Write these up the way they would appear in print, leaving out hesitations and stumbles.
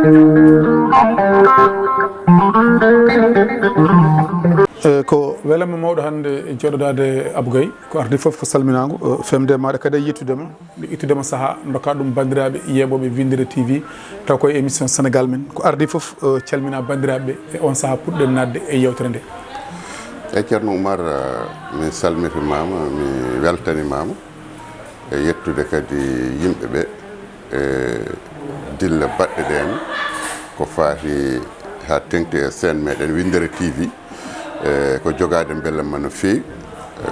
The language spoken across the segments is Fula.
ko welama mawɗo hannde e joɗodade Abou Gaye ko ardi fof ko salminago femde maɗa kadi e yettudema nde ittudema saaha dokka ɗum bandiraɓe yeɓoɓe Windere TV taw koye émission Sénégal men ko ardi fof calmina bandiraɓe e on saaha puɗɗen nadde e yewtere nde. e ceerno Oumar mi salmitimama mi weltanimama e yettude kadi yimɓeɓe e dilla baɗɗe ɗen ko fati ha tengti e sen meɗen Windere TV ko jogade belema no feewi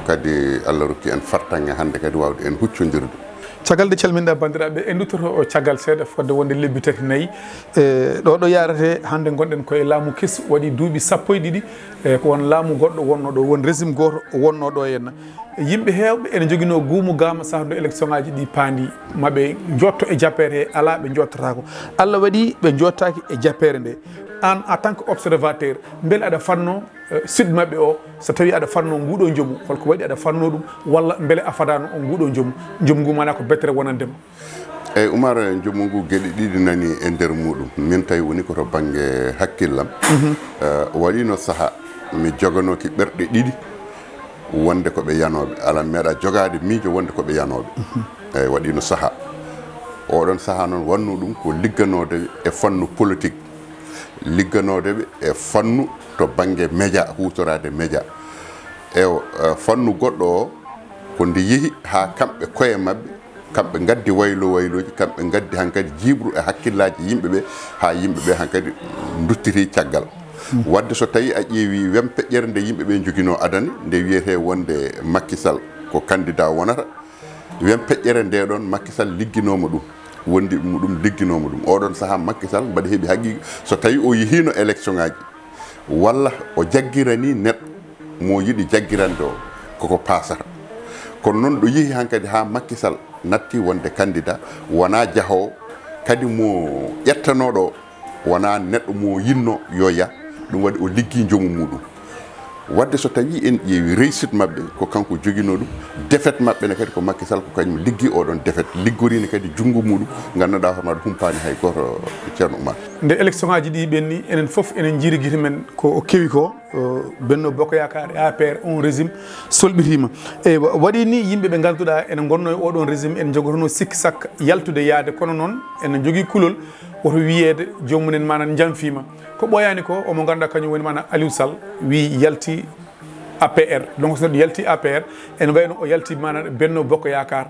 kadi Allah rokki en fartange hande kadi wawde en huccodirde. caggal de calminɗa bandiraɓe en duttoto o caggal seeɗa fodde wonde lebbi 3 ɗo yarate hande gonɗen koye laamu kesu waɗi duuɓi 12 ko won laamu goɗɗo wonno ɗo won régime goto wonno ɗo henna yimɓe hewɓe ene joguino guumu gama saaha do élection ngaji ɗi paandi maɓe jotto e jappere he ala ɓe jottotako Allah waɗi ɓe jottaki e jappere nde an en tant que observateur beele aɗa fanno sud mabɓe o so tawi aɗa fanno nguɗo joomu holko waɗi aɗa fanno ɗum walla beele a fadano o nguɗo joomu joomu ngu mana ko bettere wonandema. eyyi Oumar joomu ngu gueɗe ɗiɗi nani e nder muɗum min tawi woni koto banggue hakkillam waɗino saaha mi joganoki ɓerɗe ɗiɗi wonde koɓe yanoɓe ala meeɗa jogade miijo wonde koɓe yanoɓe eyyi waɗino saaha oɗon saaha noon wanno ɗum ko ligganode e fannu politique ligganodeɓe e fannu to banggue média hutorade média e fannu goɗɗo o ko ndi yeehi ha kamɓe koye mabɓe kamɓe gaddi wayloji kamɓe gaddi hankadi jibru e hakkillaji yimɓeɓe ha yimɓeɓe hankadi duttiti caggal wadde so tawi a ƴeewi wem peƴƴere nde yimɓeɓe joguino adani nde wiyete wonde Macky Sall ko candidat wonata wem peƴƴere nde ɗon Macky Sall ligginoma ɗum wondi ɗum ligginoma ɗum oɗon saaha Macky Sall mbaɗa heeɓi haqiqa so tawi o yehino élection ngaji walla o jagguirani neɗɗo mo yiɗi jaggirande o koko pasata kono noon ɗo yeehi hankadi ha Macky Sall natti wonde candidat wona jaahowo kadi mo ƴettanoɗo wona neɗɗo mo yinno yo ya ɗum waɗi o liggi joomu muɗum wadde so tawi en ƴeewi réussite mabɓe ko kanko joguino ɗum défaite mabɓe ne kadi ko Macky Sall ko kañum liggi oɗon défaite liggorini kadi junggo muɗum ganduɗa hono waɗa humpani hay goto ceerno Oumar nde élection ngaji ɗi ɓenni enen foof enen jiiri guite men ko kewi ko Benno Bokk Yakar APR on régime solɓitima e waɗi ni yimɓeɓe ganduɗa ene gonno e oɗon régime en jogotono sikki sakka yaltude yaade kono noon ene jogui kulol woto wiyede jomumen mana jamfima ko ɓoyani ko omo ganduɗa kañum woni mana Aliou Sall wi yalti APR donc so neɗɗo yalti APR ene wayno o yalti mana Benno Bokk Yakar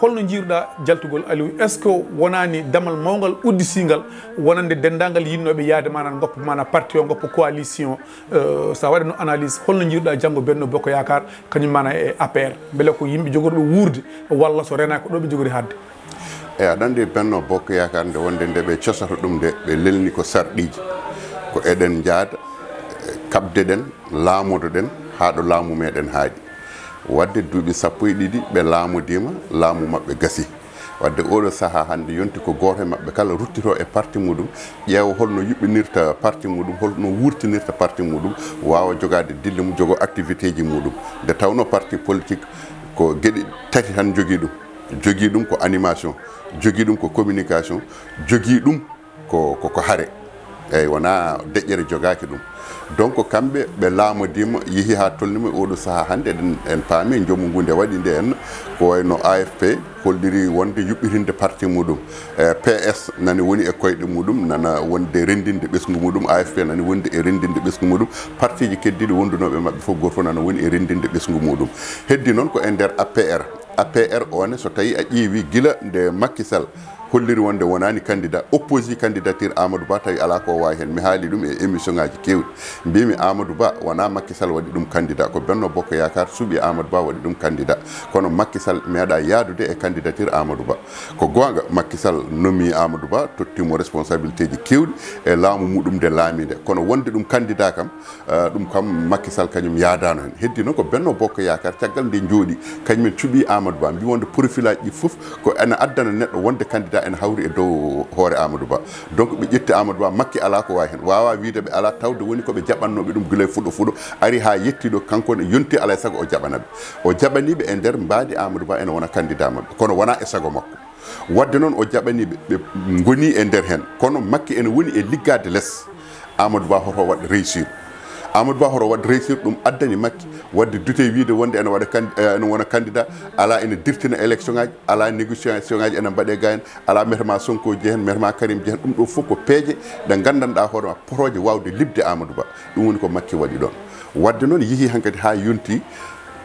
holno jiiruɗa jaltugol Aliou est ce que wonani damal mawgal uddisigal wonande dendagal yinnoɓe yaade mana goppa mana parti o goppa coalition sa waɗano analyse holno jiiruɗa janggo Benno Bokk Yakar kañum mana e APR beele ko yimɓe jogorɓe wuurde walla so rena ko ɗo ɓe jogori hadde. eyyi aɗa andi Benno Bokk Yakar nde wonde nde ɓe cosato ɗum nde ɓe lelni ko sarɗiji ko eɗen jaada kabde ɗen laamodo ɗen ha ɗo laamu meɗen haaɗi wadde duuɓi 12 ɓe laamodima laamu mabɓe gasi wadde oɗo saaha hande yonti ko goto e mabɓe kala ruttito e parti muɗum ƴeewa holno yuɓɓinirta parti muɗum holno wurtinirta parti muɗum wawa jogade dille mum jogo activité ji muɗum nde tawno parti politique ko gueɗe tati tan jogui ɗum ko animation jogui ɗum ko communication jogui ɗum ko haare eyyi wona deƴƴere jogaki ɗum donc kamɓe ɓe laamodima yeehi ha tolnima oɗo saaha hande en paami jommu ngu nde waɗi nde en ko wayno AFP holliri wonde yuɓɓitinde parti muɗum PS nani woni e koyɗe muɗum nana wonde rendinde ɓesgu muɗum AFP nani wonde e rendinde ɓesgu muɗum parti ji keddiɗi wondunoɓe mabɓe fof goto fof nana woni e rendinde ɓesgu muɗum heddi noon ko e nder APR one so tawi a ƴeewi gila nde Macky Sall holliri wonde wonani candidat opposé candidature Amadou Ba tawi ala ko wawi hen mi haali ɗum e émission ngaji kewɗi mbimi Amadou Ba wona Macky Sall waɗi ɗum candidat ko Benno Bokk Yakar suuɓi Amadou Ba waɗi ɗum candidat kono Macky Sall meeɗa yaadude e candidature Amadou Ba ko gonga Macky Sall nomi Amadou Ba tottimo responsabilité ji kewɗi e laamu muɗum nde laami nde kono wonde ɗum candidat kam ɗum kam Macky Sall kañum yaadano hen heddi noon ko Benno Bokk Yakar caggal nde jooɗi kañumen cuuɓi Amadou Ba mbi wonde profil aji ɗi foof ko ene addana neɗɗo wonde candidat ene hawri e dow hoore Amadou Ba donc ɓe ƴetti Amadou Ba Macky ala ko wawi hen wawa wiide ɓe ala tawde woni koɓe jaɓannoɓe ɗum guila fuɗo ari ha yettiɗo kanko ne yonti alay saago o jaɓanaɓe o jaɓaniɓe e nder mbaadi Amadou Ba ene wona candidat mabɓe kono wona e saago makko wadde noon o jaɓani ɓe goni e nder hen kono makki ene woni e liggade less Amadou Ba hoto waɗ réussir Amadou Ba hoto waɗ réussir ɗum addani makki wadde dute wiide wonde ene waɗa ene wona candidat ala ene dirtina élection ngaji ala négociation ngaji ene mbaɗe ga hen ala metema Sonko je hen metema Karim je hen ɗum ɗo fof ko peeje ɗe gandanɗa hoorema projet wawde libde Amadou Ba ɗum woni ko makki waɗi ɗon wadde noon yeehi hankkadi ha yonti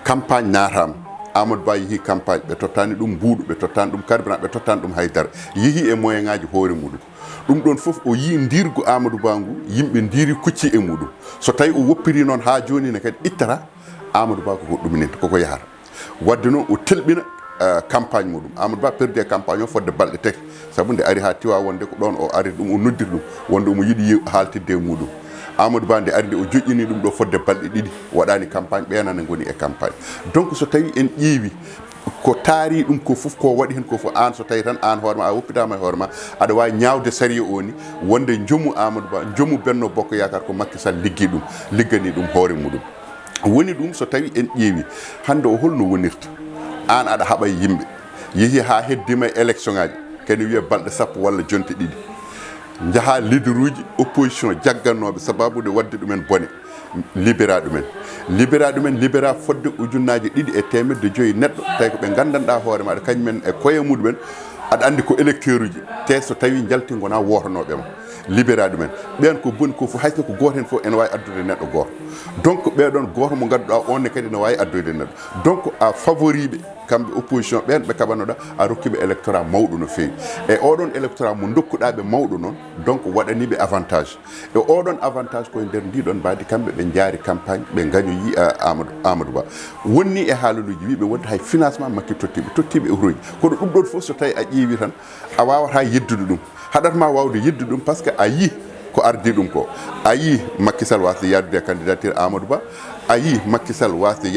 campagne natama Amadou Ba yeehi campagne ɓe tottani ɗum mbuuɗu ɓe tottani ɗum carburant ɓe tottani ɗum haydara yeehi e moyen ngaji hoore muɗum ɗum ɗon fof o yi ndirgu Amadou Ba ngu yimɓe ndiri kucci e muɗum so tawi o woppiri noon ha joni ne kadi ittata Amadou Ba koko ɗumininte koko yahata wadde noon o telɓina campagne muɗum Amadou Ba perdi e campagne o fodde balɗe tati saabu nde ari ha Tiwa wonde ko ɗon o ari ɗum o noddir ɗum wonde omo yiiɗi haaltidde e muɗum Amadou Ba nde ari nde o joƴƴini ɗum ɗo fodde balɗe ɗiɗi waɗani campagne ɓenane goni e campagne donc so tawi en ƴeewi ko taari ɗum ko fof ko waɗi hen ko fof an so tawi tan an hoorema a woppitama e hoorema aɗa wawi ñawde sariya o ni wonde jommu Amadou Ba jommu Benno Bokk Yakar ko Macky Sall liggi ɗum liggani ɗum hoore muɗum woni ɗum so tawi en ƴeewi hande o holno wonirta an aɗa haɓa yimɓe yeehi ha heddima e élection ngaji kene wiye balɗe sappo walla jonte ɗiɗi jaaha leader uji opposition jaggannoɓe sababude wadde ɗumen bone libéra ɗumen libéra fodde ujunnaji 250 neɗɗo tawi ko ɓe gandanɗa hoore maɗa kañumen e koye muɗumen aɗa andi ko électeur uji te so tawi jalti gona wotanoɓema libéra ɗumen ɓen ko boni ko fof hayso ko goto hen fof ene wawi addude neɗɗo goto donc ɓeɗon goto mo ganduɗa onne kadi ne wawi addude neɗɗo donc a favoriɓe kamɓe opposition ɓen ɓe kaɓanoɗa a rokkiɓe électorat mawɗo no fewi e oɗon électorat mo dokkuɗaɓe mawɗo noon donc waɗaniɓe avantage e oɗon avantage koye nder ndiɗon mbadi kamɓe ɓe jaari campagne ɓe gañoyi Amadou Ba wonni e haalaluji wiɓe wonde hay financement makki tottiɓe euroji kono ɗum ɗon fof so tawi a ƴeewi tan a wawata yeddude ɗum haɗatma wawde yeddude ɗum par ce que a yi ko ardi ɗum ko a yi Macky Sall wasde yadude candidature Amadou Ba a yi Macky Sall wasde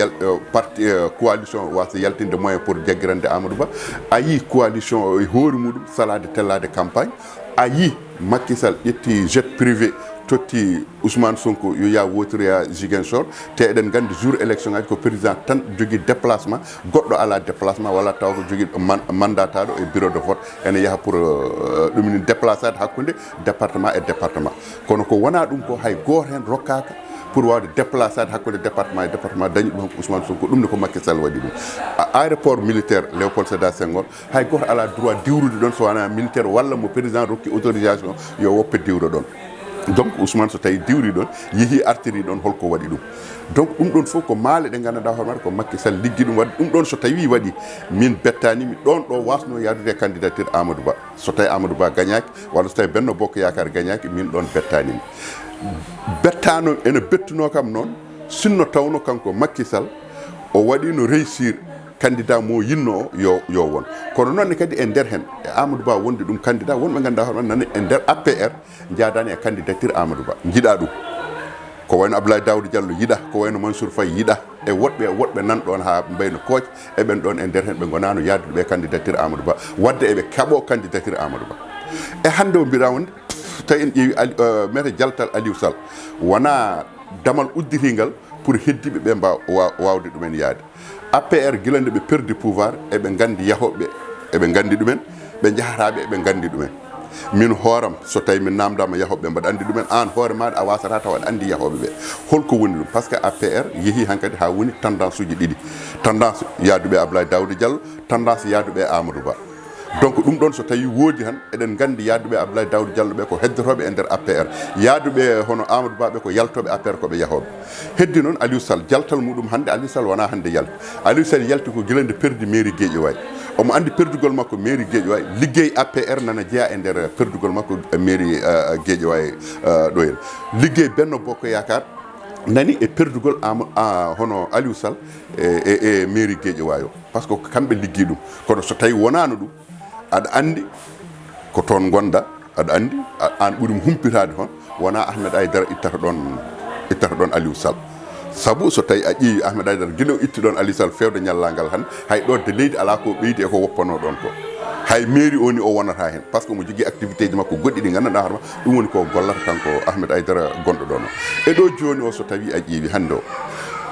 parti coalition wasde yaltinde moyen pour jaggirande Amadou Ba a yi coalition e hoore muɗum salade tellade campagne a yi Macky Sall ƴetti jet privé totti Ousmane Sonko yo ya wotoria Ziguinchor te eɗen gandi jour élection ngaji ko président tan jogui déplacement goɗɗo ala déplacement walla taw ko jogui mandataɗo e bureau de vote ene yaaha pour ɗumini déplacade hakkude département e département kono ko wona ɗum ko hay goto hen rokkaka pour wawde déplacade hakkude département e département dañi ɗum Ousmane Sonko ɗum ne ko Macky Sall waɗi ɗum aéroport militaire Léopold Sédar Senghor hay goto ala droit diwrude ɗon so wona militaire walla mo président rokki autorisation yo woppe diwro ɗon donc Ousmane so tawi diwri ɗon yeehi artiri ɗon holko waɗi ɗum donc ɗum ɗon fof ko maale ɗe gandanɗa hoore maɗa ko Macky Sall liggi ɗum waɗi ɗum ɗon so tawi waɗi min bettanimi ɗon ɗo wasno yadude candidature Amadou Ba so tawi Amadou Ba gagnaki walla so tawi Benno Bokk Yakar gagnaki min ɗon bettanimi bettano ene bettuno kam noon sinno tawno kanko Macky Sall o waɗi no réussir candidat mo yinno yo won kono noon kadi e nder hen e Amadou Ba wonde ɗum candidat wonɓe ganduɗa hoore nani e nder APR jadani e candidature Amadou Ba jiiɗa ɗum ko wayno Abdoulaye Daouda Diallo yiɗa ko wayno Mansour Faye yiɗa e woɗɓe nan ɗon ha mbayno kooc e ɓen ɗon e nder hen ɓe gonano yadude ɓe candidature Amadou Ba wadde eɓe keeɓo candidature Amadou Ba e hande o mbiɗa wonde tawi en ƴeewi mete jaltal Aliou Sall wona damal udditigal pour heddiɓe ɓe mbaw wawde ɗumen yaade APR guilande ɓe perdi pouvoir eɓe gandi yahoɓe eɓe gandi ɗumen ɓe jahataɓe eɓe gandi ɗumen min hooram so tawi min namdama yahoɓe mbaɗa andi ɗumen an hoore maɗa a wasata taw aɗa andi yahoɓe ɓe holko woni ɗum par ce que APR yeehi hankkadi ha woni tendance uji ɗiɗi tendance yaduɓe Abdoulaye Daouda Diallo tendance yaduɓe Amadou Ba donc ɗum ɗon so tawi woodi tan eɗen gandi yaduɓe Abdoulaye Daouda Diallo ɓe ko heddotoɓe e nder APR yaduɓe hono Amadou Ba ɓe ko yaltoɓe APR koɓe yahoɓe heddi noon Aliou Sall jaltal muɗum hande Aliou Sall wona hande yalti Aliou Sall yalti ko guilande perdi mairie Guédiawaye omo andi perdugol makko mairie Guédiawaye liggey APR nana jeeya e nder perdugol makko mairie Guédiawaye ɗo hen liggey Benno Bokk Yakar nani e perdugol hono Aliou Sall e mairie Guédiawaye o par ce que kamɓe liggi ɗum kono so tawi wonano ɗum aɗa andi ko toon gonɗa aɗa andi an ɓuuri humpitade toon wona Ahmed Aïdara ittata ɗon Aliou Sall sabu so tawi a ƴeewi Ahmed Aïdara guila o itti ɗon Aliou Sall fewde ñallagal han hay ɗo de leydi ala ko ɓeydi e ko woppano ɗon ko hay mairie o ni o wonata hen par ce que mo jogui activité ji makko goɗɗi ɗi gandanɗa hoorema ɗum woni ko gollata kanko Ahmed Aïdara gonɗo ɗon o e ɗo joni o so tawi a ƴeewi hande o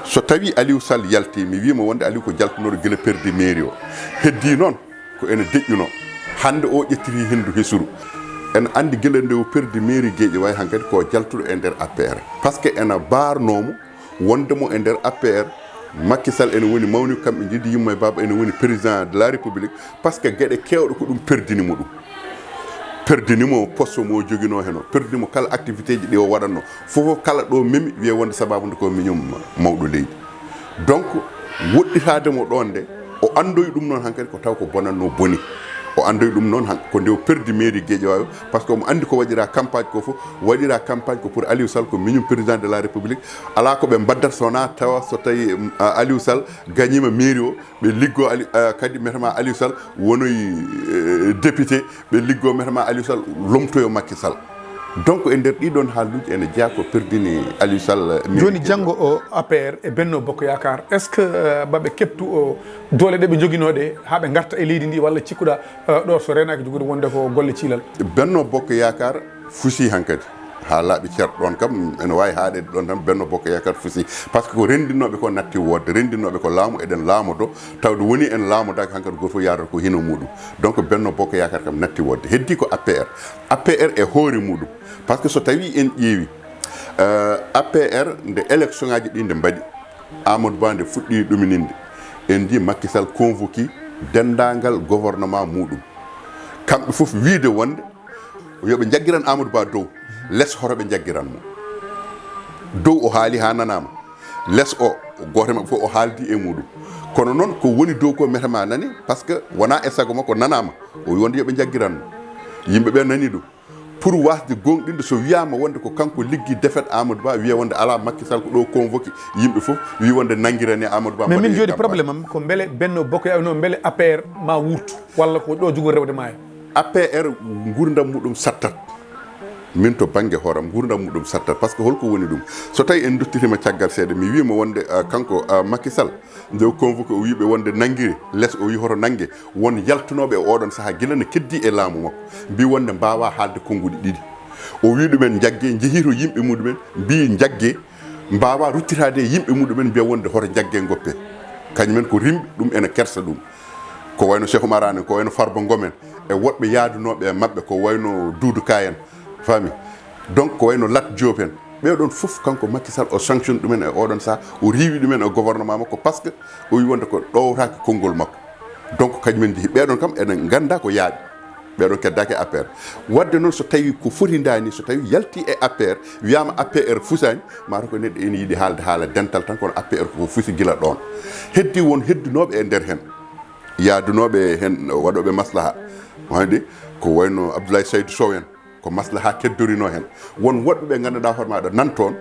so tawi Aliou Sall yalti mi wima wonde Aliou ko jaltunoɗo guila perdi mairie o heddi noon ko ene deƴƴuno hande o ƴettiri hendu hesuru en andi guila nde o perdi mairie Guédiawaye hankkadi ko jaltuɗo e nder APR par ce que ena barnomo wondemo e nder APR Macky Sall ene woni mawni kamɓe jiddi yimmo e baba ene woni président de la république par ce que gueɗe kewɗe ko ɗum perdinimo perdinimo poste mo joguino hen o perdinimo kala activité ji ɗi o waɗatno fof kala ɗo memi wiye wonde sababude ko miñum mawɗo leydi donc woɗɗitademo ɗon nde o andoyi ɗum noon hankkadi ko taw ko bonatno boni o andoyi ɗum noon ko nde o perdi mairie Guédiawaye par ce que omo andi ko waɗira campagne ko fof waɗira campagne ko pour Aliou Sall ko miñum président de la république ala ko ɓe baddata sowona tawa so tawi Aliou Sall gagnima mairie o ɓe liggo kadi metama Aliou Sall wonoyi député ɓe liggo metama Aliou Sall lomtoyo Macky Sall donc e nder ɗiɗon haaluji ene jeeya ko perdini Aliou Sall joni janggo o APR e Benno Bokk Yakar est ce que baɓe keptu o doole ɗe ɓe joguinoɗe ha ɓe garta e leydi ndi walla cikkuɗa ɗo so renaki jogude wonde ko golle ciilal Benno Bokk Yakar fusi hankadi ha laaɓi ceerɗo ɗon kam ene wawi haaɗede ɗon tan Benno Bokk Yakar fusi par ce que ko rendinoɓe ko natti wodde rendinoɓe ko laamu eɗen laamodo tawde woni en laamodaki hankadi goto fof yadata ko hino muɗum donc Benno Bokk Yakar kam natti wodde heddi ko APR e hoore muɗum par ce que so tawi en ƴeewi APR nde élection ngaji ɗi nde mbaɗi Amadou Ba nde fuɗɗi ɗumininde en ji Macky Sall convoqué dendagal gouvernement muɗum kamɓe fof wiide wonde yoɓe jaggiran Amadou Ba dow less horoɓe jaggiranmo dow o haali ha nanama less o goto mabɓe fof o haaldi e muɗum kono noon ko woni dow ko metama nani par ce que wona e sago makko nanama o wi wonde yoɓe jaggiranmo yimɓeɓe nani ɗum pour wasde gonɗinde so wiyama wonde ko kanko liggi défaite Amadou Ba wiya wonde ala Macky Sall ko ɗo convoqué yimɓe fof wi wonde nanguirani Amadou Ba mais min joni probléme am ko beele Benno Bokk Yakar no beele APR ma wurtu walla ko ɗo jogori rewde maayo APR gurdam muɗum sattat min to banggue hooram gurdam muɗum sattat par ce que holko woni ɗum so tawi en duttitima caggal seeɗa mi wima wonde kanko Macky Sall nde o convoqué o wiɓe wonde nanguiri less o wi hoto nanggue won yaltunoɓe e oɗon saaha guila ne keddi e laamu makko mbi wonde mbawa haalde konnguɗi ɗiɗi o wi ɗumen jaggue jeehi to yimɓe muɗumen mbi jaggue mbawa ruttitade e yimɓe muɗumen mbiya wonde hoto jaggue goppe kañumen ko rimɓe ɗum ene kersa ɗum ko wayno Cheikh Oumar Anne ko wayno Farba Ngomen e woɗɓe yaadunoɓe e mabɓe ko wayno Doudou Ka en fami donc ko wayno Lat Diop en ɓeɗon fof kanko Macky Sall o sanction ɗumen e oɗon saaha o riiwi ɗumen e gouvernement makko par ce que o wi wonde ko ɗowtaki konngol makko donc kañumen jeehi ɓeɗon kam enen ganda ko yaaɓi ɓeɗon keddaki APR wadde noon so tawi ko fotidani so tawi yalti e APR wiyama APR fusani mata ko neɗɗo ene yiiɗi haalde haala dental tan kono APR koko fusi gila ɗon heddi won heddinoɓe e nder hen yaadunoɓe hen waɗoɓe maslaha wayde ko wayno Abdoulaye Seydou Sow en ko maslaha keddorino hen won woɗɓeɓe ganduɗa hoore maɗa nan toon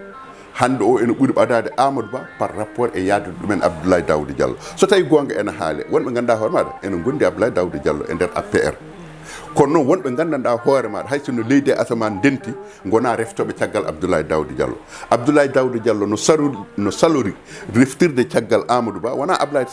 hande o ene ɓuuri ɓadade Amadou Ba par rapport e yaadude ɗumen Abdoulaye Daouda Diallo so tawi gonga ene haale wonɓe ganduɗa hoore maɗa ene gondi Abdoulaye Daouda Diallo e nder APR kono noon wonɓe gandanɗa hoore maɗa hay sono leydi e asaman denti gona reftoɓe caggal Abdoulaye Daouda Diallo Abdoulaye Daouda Diallo no salori reftirde caggal Amadou Ba wona Abdoulaye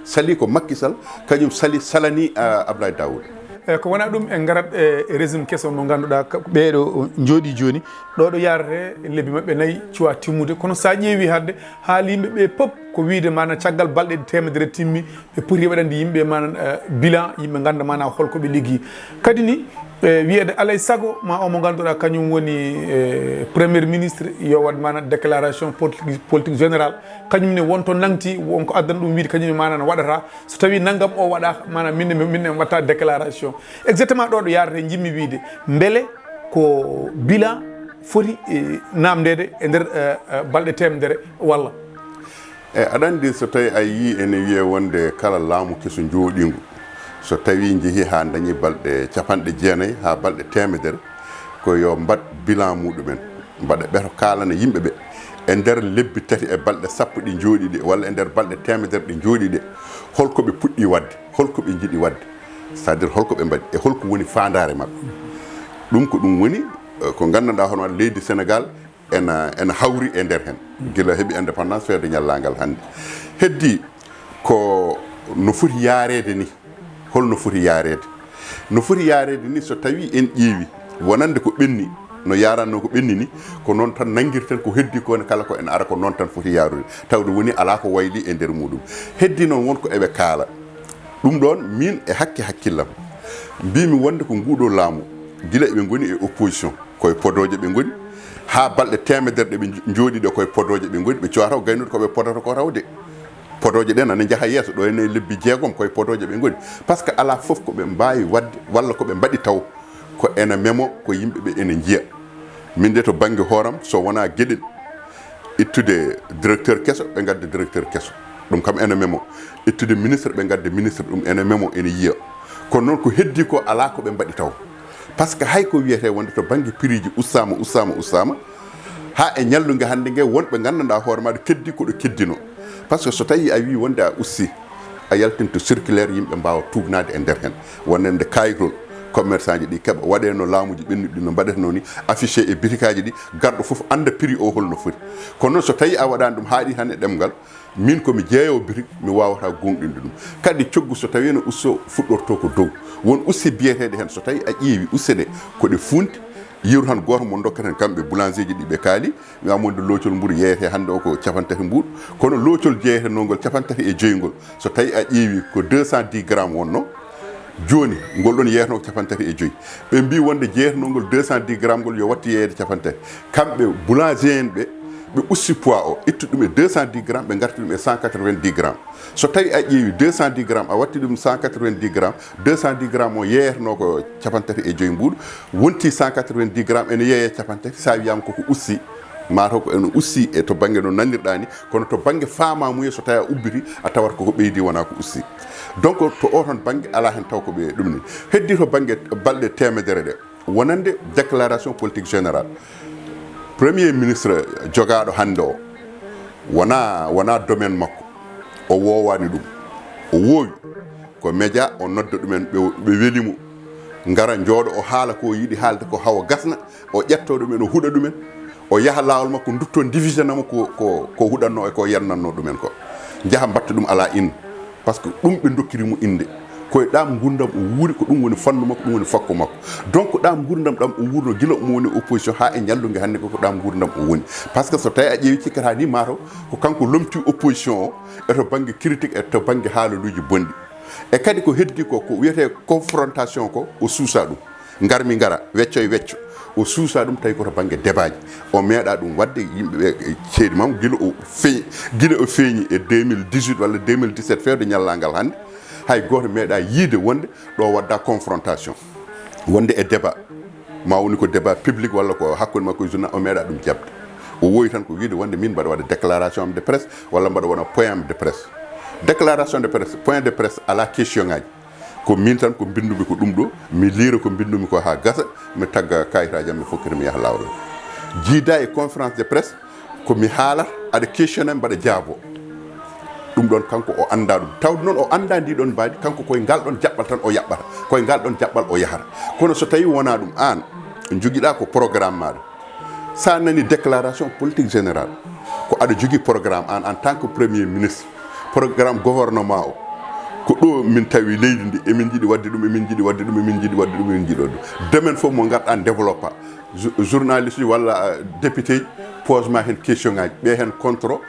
sali ko Macky Sall kañum salani Abdoulaye Daouda ko wona ɗum en garat e régime keso mo ganduɗa ɓeɗo jooɗi joni ɗo yarate lebbi mabɓe nayyi cuwa timmude kono sa ƴeewi hadde haali yimɓeɓe pop ko wiide mana caggal balɗe temedere timmi ɓe poti waɗande yimɓe mana bilan yimɓe ganda mana holkoɓe liggi kadi ni wiyede alay saago ma o mo ganduɗa kañum woni premier ministre yo waɗ mana déclaration politique général kañum ne wonto nangti wonko addana ɗum wiide kañum mana ne waɗata so tawi naggam o waɗaka mana minne watta déclaration exactement ɗo yarate jimmi wiide beele ko bilan foti namdede e nder balɗe temedere walla aɗa andi so tawi a yi ene wiye wonde kala laamu keso jooɗingu so tawi jeehi ha dañi balɗe capanɗe jeenayyi ha balɗe temedere ko yo mbat bilan muɗumen mbaɗa ɓeto kalana yimɓeɓe e nder lebbi tati e balɗe sappo ɗi jooɗi ɗe walla e nder balɗe temedere ɗi jooɗi ɗe holkoɓe puɗɗi wadde holkoɓe jiiɗi wadde c'est à dire holkoɓe mbaɗi e holko woni fandare mabɓe ɗum ko ɗum woni ko gandanɗa hono waɗa leydi Sénégal ena hawri e nder hen guila heeɓi indépendance feerde ñallagal hande heddi ko no foti yaarede ni holno foti yaarede ni so tawi en ƴeewi wonande ko ɓenni no yaranno ko ɓenni ni ko noon tan nanguirten ko heddi kone kala ko en ara ko noon tan foti yaarude tawde woni ala ko wayli e nder muɗum heddi noon wonko eɓe kaala ɗum ɗon min e hakkillam mbimi wonde ko nguuɗo laamu gila eɓe ngoni e opposition koye podoje ɓe ngoni ha balɗe temedere ɗe ɓe jooɗi ɗo koye podoje ɓe ngoni ɓe cowataw gaynude koɓe podata ko rawde podoje ɗen ana jaaha yeeso ɗo ene lebbi jeegom koye podoje ɓe ngoni par ce que ala foof koɓe mbawi wadde walla koɓe mbaɗi taw ko ene memo ko yimɓeɓe ene jiiya min de to banggue hooram so wona gueɗel ittude directeur kesso ɓe gadde directeur kesso ɗum kam ene memo ittude ministre ɓe gadde ministre ɗum ene memo ene yiiya kono noon ko heddi ko ala koɓe mbaɗi taw par ce que hay ko wiyete wonde to banggue prix ji ustama ha e ñallugue hande gue wonɓe gandanɗa hoore maɗa keddi koɗo keddino par ce que so tawi a wi wonde a ussi a yaltinto circulaire yimɓe mbawa tugnade e nder hen wonande kayitol commerçant ji ɗi keeɓa waɗe no laamuji ɓennuɗi no mbaɗetno ni affiché e bitikaji ɗi garɗo foof anda prix o holno foti kono noon so tawi a waɗani ɗum haaɗi tan e ɗemgal min komi jeeyowo bitik mi wawata gonɗinde ɗum kadi coggu so tawi no usso fuɗɗorto ko dow won usse biyeteɗe hen so tawi a ƴeewi usse ɗe koɗe funti yiru tan goto mo dokkaten kamɓe boulanger ji ɗi ɓe kaali wiyamonde loocol mburu yeyete hande o ko capantati mbuɗ kono loocol jeeyetenogol capantati e joyngol so tawi a ƴeewi ko 210 grammes wonno joni ngol ɗon yeeyatano ko capantati e joyyi ɓe mbi wonde jeeyatanogol 210 grammes ngol yo watti yeeyede capantati kamɓe boulanger en ɓe ussi poids o ittu ɗum e 210 grammes ɓe garti ɗum e 190 grammes so tawi a ƴeewi 210 grammes a watti ɗum 190 grammes 210 grammes o yeeyatano ko capantati e joyi mbuɗo wonti 190 grammes ene yeeye capantati sa wiyama koko ussi mataw ko ene ussi e to banggue no nanirɗa ni kono to banggue famamuye so tawi a ubbiti a tawat koko ɓeydi wona ko ussi donc to o ton banggue ala hen taw ko ɓe ɗum ni heddi to banggue balɗe temedere ɗe wonande déclaration politique générale premier ministre jogaɗo hande o wona domaine makko o wowani ɗum o woowi ko média o nodda ɗumen ɓe welimo gara jooɗo o haala ko yiiɗi haalde ko hawa gasna o ƴetto ɗumen o huuɗa ɗumen o yaaha lawol makko dutto divisionamo ko huɗanno e ko yennanno ɗumen ko jaaha mbatta ɗum ala inde par ce que ɗum ɓe dokkirimo inde koye ɗam gurdam o wuuri ko ɗum woni fannu makko ɗum woni fakko makko donc ɗam gurdam ɗam o wurno gila omo woni opposition ha e ñallungue hannde koko ɗam gurdam o woni par ce que so tawi a ƴeewi cikkata ni mataw ko kanko lomti opposition o e to banggue critique e to banggue haalaluji bonɗi e kadi ko heddi ko wiyete confrontation ko o suusa ɗum garmi gara wecco e wecco o suusa ɗum tawi koto banggue débat ji o meeɗa ɗum wadde yimɓeɓe ceeɗi mam gila o feeñi e 2018 walla 2017 fewde ñallagal hannde hay goto meeɗa yiide wonde ɗo wadda confrontation wonde e débat ma woni ko débat public walla ko hakkude makko e journal o meeɗa ɗum jabde o woyi tan ko wiide wonde min mbaɗa waɗa déclaration de presse walla mbaɗa wona point de presse déclaration de presse point de presse ala question ngaji ko min tan ko bindumi ko ɗum ɗo mi liira ko bindumi ko ha gasa mi tagga kayitaji am mi fokkira mi yaaha lawol jiida e conférence de presse ko mi haalat aɗa questionne mbaɗa jaabo ɗum ɗon kanko o anda ɗum tawde noon o anda ndi ɗon mbaadi kanko koye ngal ɗon jaɓɓal tan o yaɓɓata koye ngal ɗon jaɓɓal o yahata kono so tawi wona ɗum an joguiɗa ko programme maɗa sa nani déclaration politique générale ko aɗa jogui programme an en tant que premier ministre programme gouvernement o ko ɗo min tawi leydi ndi emin jiiɗi wadde ɗum emin jiiɗi wadde ɗum emin jiiɗi wadde ɗum emin jiiɗi wadde domaine fof mo garɗa développa journaliste ji walla député ji posema hen question ngaji ɓe hen contrôle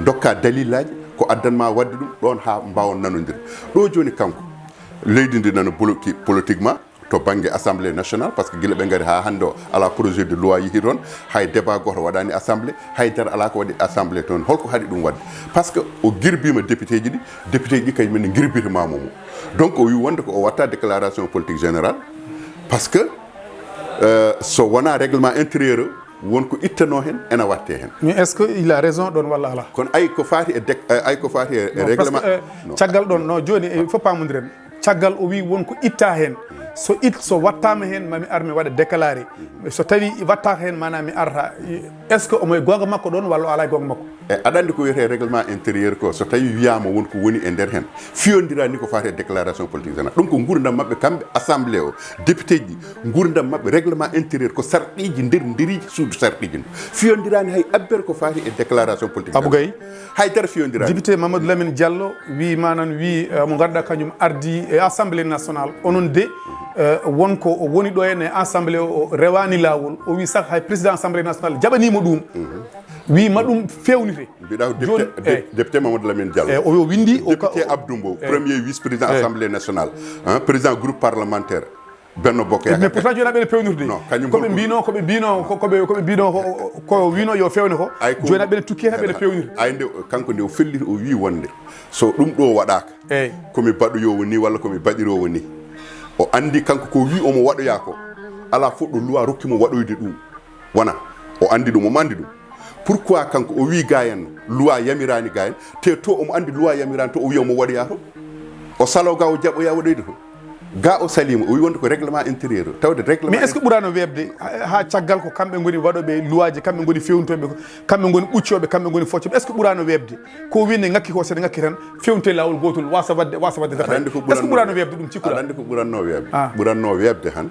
dokka dalilaji ko addanma wadde ɗum ɗon ha mbawa nanodir ɗo joni kanko leydi ndi nano bloqué politiquement to banggue assemblée nationale par ce que guila ɓe gari ha hande o ala projet de loi yeehi toon hay débat goto waɗani assemblée haydara ala ko waɗi assemblée toon holko haɗi ɗum wadde par ce que o guirbima député ji ɗi kañumen ne guirbitamamomo donc o wi wonde ko o watta déclaration politique générale par ce que so wona règlement intérieur wonko ittano hen ena watte hen mais est ce que il a raison ɗon walla ala kono ay ko fati e règlement caggal ɗon no joni il faut pamodiren caggal o wi wonko itta hen so wattama hen mami ar mi waɗa déclaré so tawi watta hen mana mi arta est ce que omoye gonga makko ɗon walla o ala gonga makko e aɗa andi ko wiyete règlement intérieur ko so tawi wiyama wonko woni e nder hen fiyodira ni ko fate déclaration politique générale ɗum ko gurdam mabɓe kamɓe assemblée o député ji gurdam mabɓe règlement intérieur ko sarɗiji nderiji suudu sarɗiji fiyodirani hay abbere ko fati e déclaration politique Abou Gaye haydara fiyodirani député Mamadou Lamine Diallo wi manan wi mo ganduɗa kañum ardi e assemblée nationale onon de wonko o woni ɗo hen e assemblée o rewani lawol o wi saka hay président assemblée nationale jaɓanimo ɗum wi ma ɗum fewnita fewnirde mbiɗa député Mamadou Lamine Diallo o windi député Abdou Mbow premier vice président assemblée nationale président groupe parlementaire Benno Bokk Yaakaar mais pourtant joni aɓene pewnirde koɓe mbino ko wino yo fewne ko joni aɓene tukki hen aɓene pewnirde nde kanko nde o felliti o wi wonde so ɗum ɗo waɗaka komi baɗoyowo ni walla komi baɗirowo ni o andi kanko ko wi omo waɗoya ko ala fof ɗo loi rokkimo waɗoyde ɗum wona o andi ɗum omo andi ɗum pourquoi kanko o wi gayen loi yamirani gayen te to omo andi loi yamirani to o wi omo waɗoya to o salo ga o jaɓoya waɗoyde to ga o salima o wi wonde ko règlement intérieur tawde règlement mais est ce que ɓurano webde ha caggal ko kamɓe goni waɗoɓe loi ji kamɓe goni fewntoɓe kamɓe goni ɓuccoɓe kamɓe goni foccoɓe est ce que ɓurano webde ko winne ngakki ko sene ngakki tan fewnte lawol gotol wasa wadde data est ce que ɓurano webde ɗum cikkuɗa aɗa andi ko ɓuranno webde han